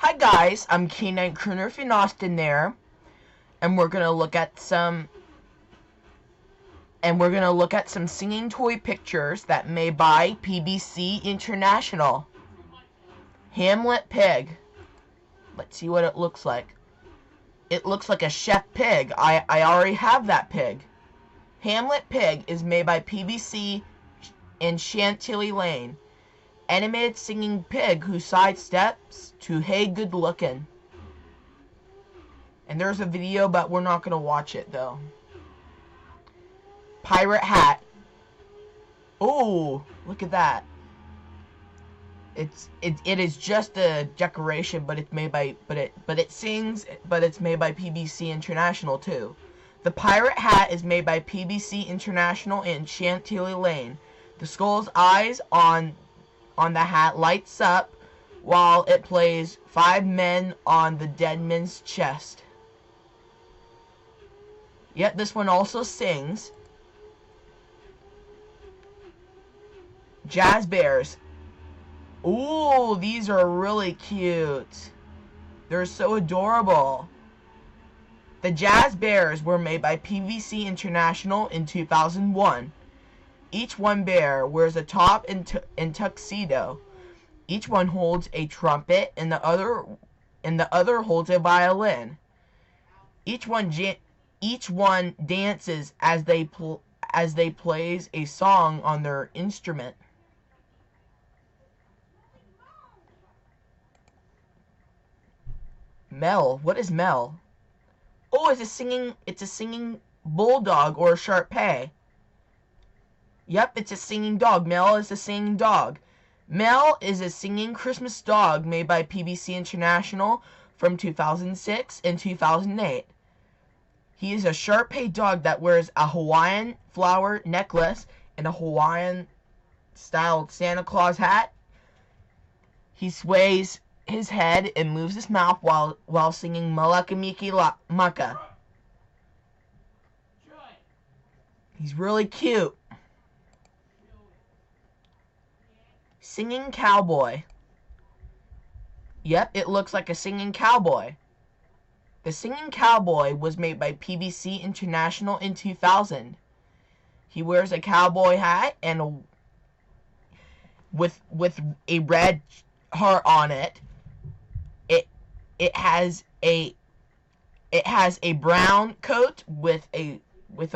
Hi guys, I'm K9 Crooner if you're not in there, and we're gonna look at some singing toy pictures that made by PBC International. Hamlet Pig. Let's see what it looks like. It looks like a chef pig. I already have that pig. Hamlet Pig is made by PBC in Chantilly Lane. Animated singing pig who sidesteps to Hey Good Lookin'. And there's a video, but we're not gonna watch it though. Pirate hat. Oh, look at that. It is just a decoration, but it's made by it's made by PBC International too. The pirate hat is made by PBC International in Chantilly Lane. The skull's eyes on the hat lights up while it plays 5 men on the dead man's chest. Yet this one also sings. Jazz Bears. Ooh, these are really cute. They're so adorable. The Jazz Bears were made by PVC International in 2001. Each one bear wears a top and tuxedo. Each one holds a trumpet, and the other holds a violin. Each one dances as they plays a song on their instrument. Mel, what is Mel? Oh, it's a singing bulldog or a Shar-Pei. Yep, it's a singing dog. Mel is a singing dog. Mel is a singing Christmas dog made by PBC International from 2006 and 2008. He is a Shar-Pei dog that wears a Hawaiian flower necklace and a Hawaiian-styled Santa Claus hat. He sways his head and moves his mouth while singing Malakamiki Maka. He's really cute. Singing cowboy. Yep, it looks like a singing cowboy. The singing cowboy was made by PBC International in 2000. He wears a cowboy hat and with a red heart on it. It has a brown coat with a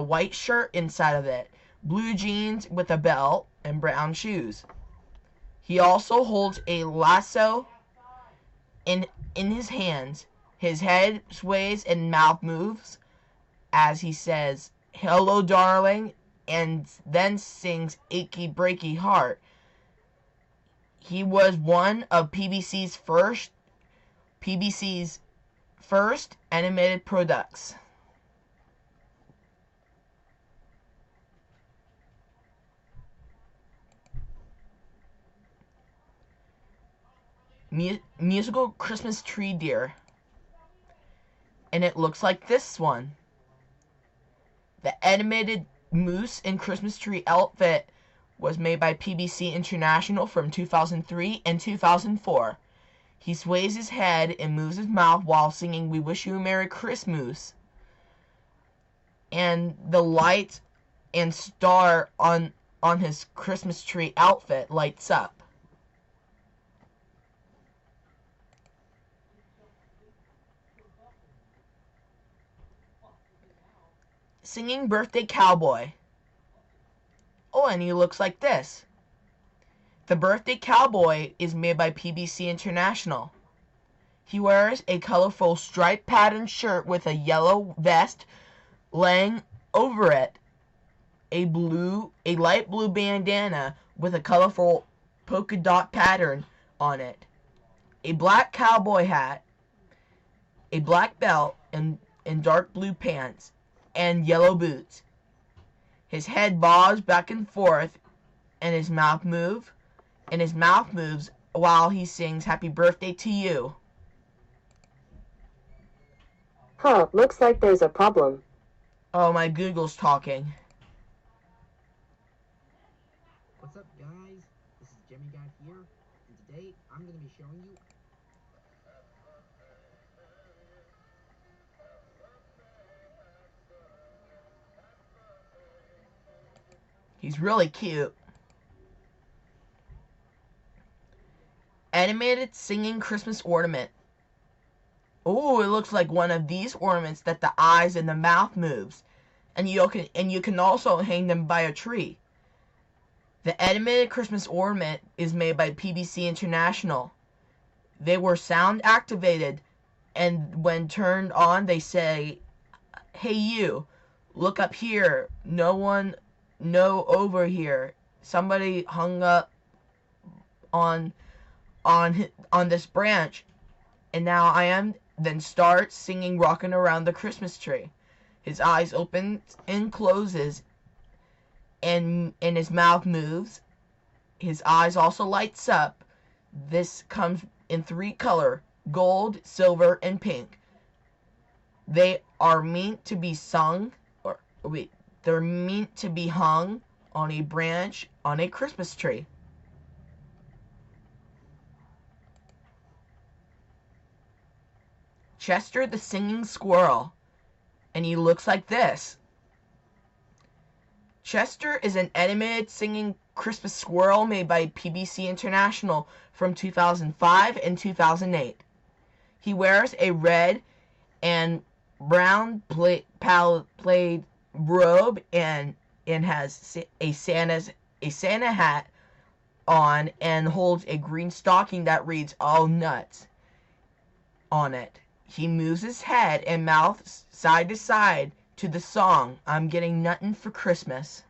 white shirt inside of it, blue jeans with a belt, and brown shoes. He also holds a lasso in his hands. His head sways and mouth moves as he says, "Hello, darling," and then sings "Achy Breaky Heart." He was one of PBC's first animated products. Musical Christmas tree deer. And it looks like this one. The animated moose and Christmas tree outfit was made by PBC International from 2003 and 2004. He sways his head and moves his mouth while singing "We Wish You a Merry Christmas." And the light and star on his Christmas tree outfit lights up. Singing birthday cowboy. Oh, and he looks like this. The birthday cowboy is made by PBC International. He wears a colorful striped patterned shirt with a yellow vest laying over it, a light blue bandana with a colorful polka dot pattern on it, a black cowboy hat, a black belt, and dark blue pants, and yellow boots. His head bobs back and forth, and his mouth moves while he sings "Happy Birthday to You." Huh, looks like there's a problem. Oh, my Google's talking. What's up, guys? This is Jimmy Guy here, and today I'm going to be showing you He's really cute. Animated singing Christmas ornament. Oh, it looks like one of these ornaments that the eyes and the mouth moves. And you can also hang them by a tree. The animated Christmas ornament is made by PBC International. They were sound activated, and when turned on, they say, "Hey you, look up here. No over here. Somebody hung up on this branch, and now I am." Then starts singing "Rockin' Around the Christmas Tree." His eyes open and closes, and his mouth moves. His eyes also lights up. This comes in 3 colors: gold, silver, and pink. They are meant to be they're meant to be hung on a branch on a Christmas tree. Chester the Singing Squirrel, and he looks like this. Chester is an animated singing Christmas squirrel made by PBC International from 2005 and 2008. He wears a red and brown plaid robe and has a Santa hat on, and holds a green stocking that reads "All Nuts" on it. He moves his head and mouth side to side to the song "I'm Getting Nuttin' for Christmas."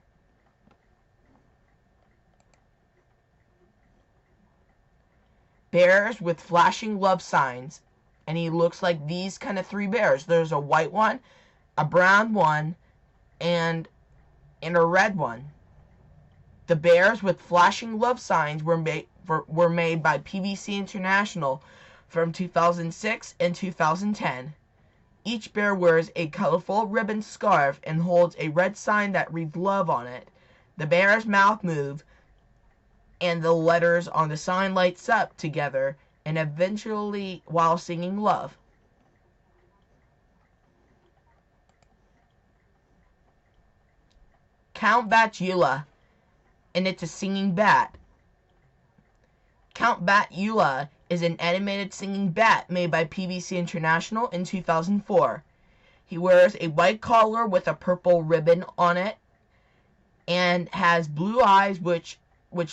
Bears with flashing love signs, and he looks like these kind of 3 bears. There's a white one, a brown one, and a red one. The bears with flashing love signs were made by PBC International from 2006 and 2010. Each bear wears a colorful ribbon scarf and holds a red sign that reads "Love" on it. The bear's mouth moves, and the letters on the sign lights up together, and eventually while singing "Love." Count Batula, and it's a singing bat. Count Batula is an animated singing bat made by PBC International in 2004. He wears a white collar with a purple ribbon on it, and has blue eyes which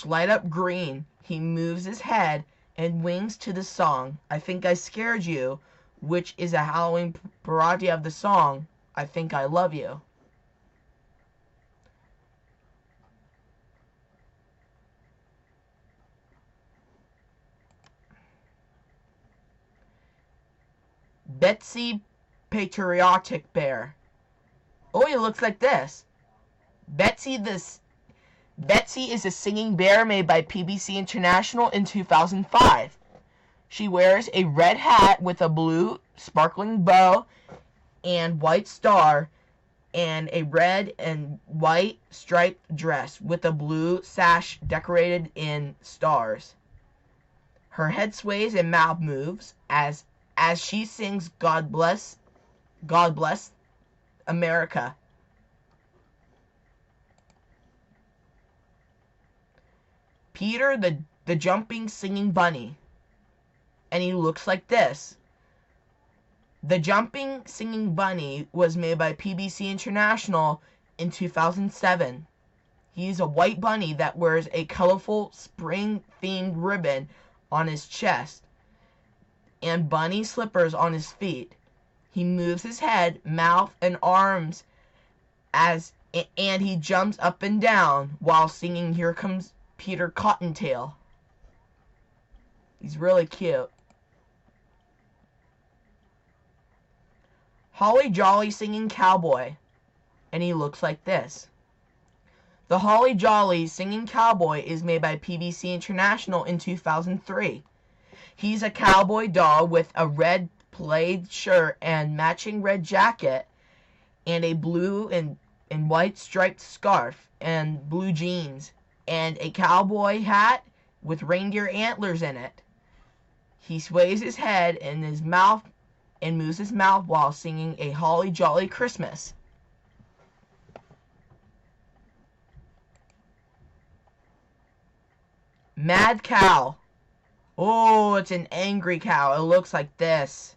light up green. He moves his head and wings to the song "I Think I Scared You," which is a Halloween parody of the song "I Think I Love You." Betsy Patriotic Bear. Oh, he looks like this. Betsy is a singing bear made by PBC International in 2005. She wears a red hat with a blue sparkling bow and white star, and a red and white striped dress with a blue sash decorated in stars. Her head sways and mouth moves as she sings God bless America." Peter the Jumping Singing Bunny, and he looks like this. The Jumping Singing Bunny was made by PBC International in 2007. He's a white bunny that wears a colorful spring-themed ribbon on his chest and bunny slippers on his feet. He moves his head, mouth, and arms and he jumps up and down while singing "Here Comes Peter Cottontail." He's really cute. Holly Jolly Singing Cowboy, and he looks like this. The Holly Jolly Singing Cowboy is made by PBC International in 2003. He's a cowboy dog with a red plaid shirt and matching red jacket, and a blue and white striped scarf and blue jeans, and a cowboy hat with reindeer antlers in it. He sways his head and his mouth and moves his mouth while singing "A Holly Jolly Christmas." Mad cow. Oh, it's an angry cow. It looks like this.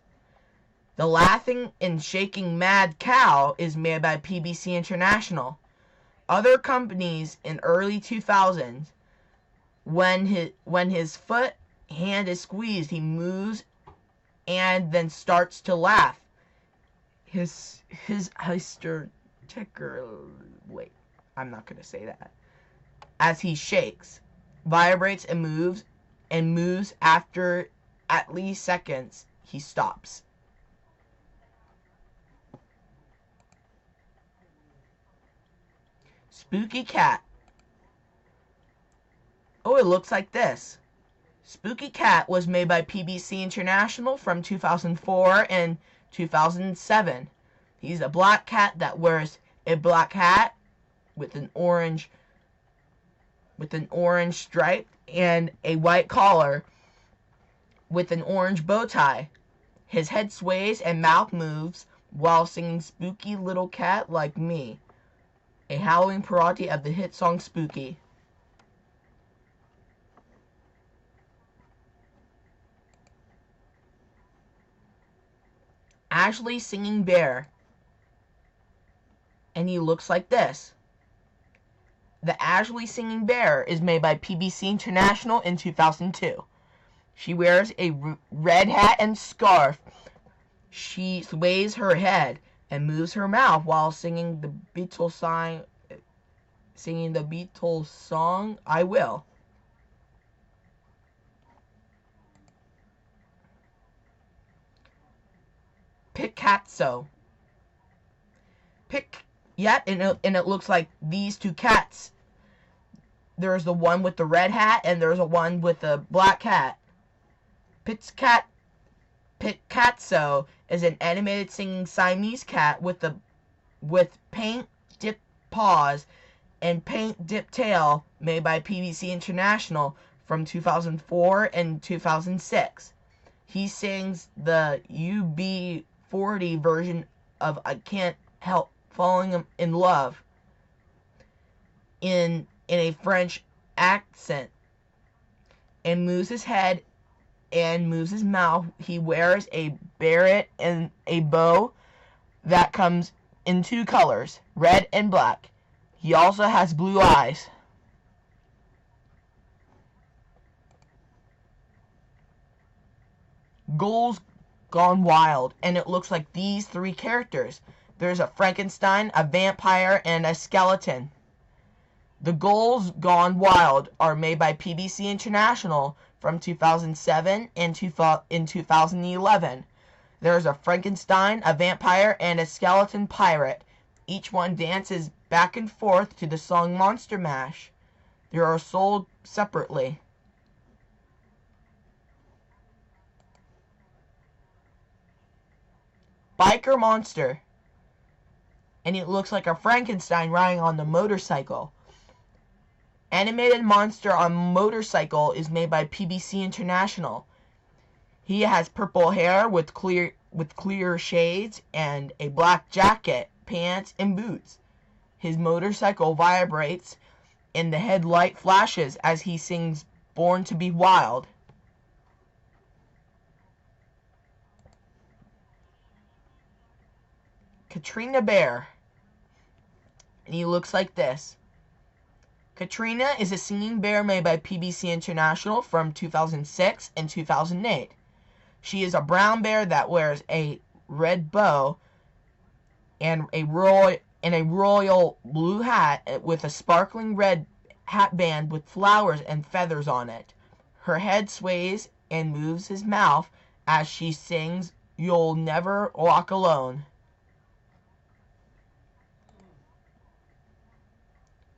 The laughing and shaking mad cow is made by PBC International. Other companies in early 2000s, when his foot hand is squeezed, he moves and then starts to laugh. His ticker. Wait, I'm not gonna say that. As he shakes, vibrates, and moves after at least seconds, he stops. Spooky cat. Oh, it looks like this. Spooky cat was made by PBC International from 2004 and 2007. He's a black cat that wears a black hat with an orange stripe and a white collar with an orange bow tie. His head sways and mouth moves while singing Spooky Little Cat Like Me, a Halloween parody of the hit song Spooky. Ashley Singing Bear. And he looks like this. The Ashley Singing Bear is made by PBC International in 2002. She wears a red hat and scarf. She sways her head and moves her mouth while singing the Beatles song I Will. Picasso. And it looks like these two cats. There's the one with the red hat and there's a one with the black hat. Picasso is an animated singing Siamese cat with paint dipped paws and paint dipped tail, made by PBC International from 2004 and 2006. He sings the UB40 version of I Can't Help Falling in Love in a French accent, and moves his head and moves his mouth. He wears a beret and a bow that comes in two colors, red and black. He also has blue eyes. Ghouls Gone Wild, and it looks like these three characters. There's a Frankenstein, a vampire, and a skeleton. The Ghouls Gone Wild are made by PBC International from 2007 and in 2011. There's a Frankenstein, a vampire, and a skeleton pirate. Each one dances back and forth to the song Monster Mash. They are sold separately. Biker Monster. And it looks like a Frankenstein riding on the motorcycle. Animated monster on motorcycle is made by PBC International. He has purple hair with clear shades and a black jacket, pants, and boots. His motorcycle vibrates and the headlight flashes as he sings Born to be Wild. Katrina Bear. And he looks like this. Katrina is a singing bear made by PBC International from 2006 and 2008. She is a brown bear that wears a red bow and a royal blue hat with a sparkling red hat band with flowers and feathers on it. Her head sways and moves his mouth as she sings You'll Never Walk Alone.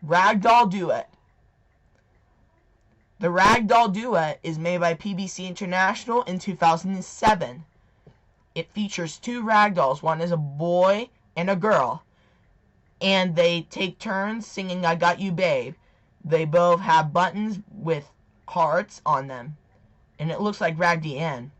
Ragdoll Duet. The Ragdoll Duet is made by PBC International in 2007. It features two ragdolls. One is a boy and a girl. And they take turns singing I Got You Babe. They both have buttons with hearts on them. And it looks like Ragdy Ann.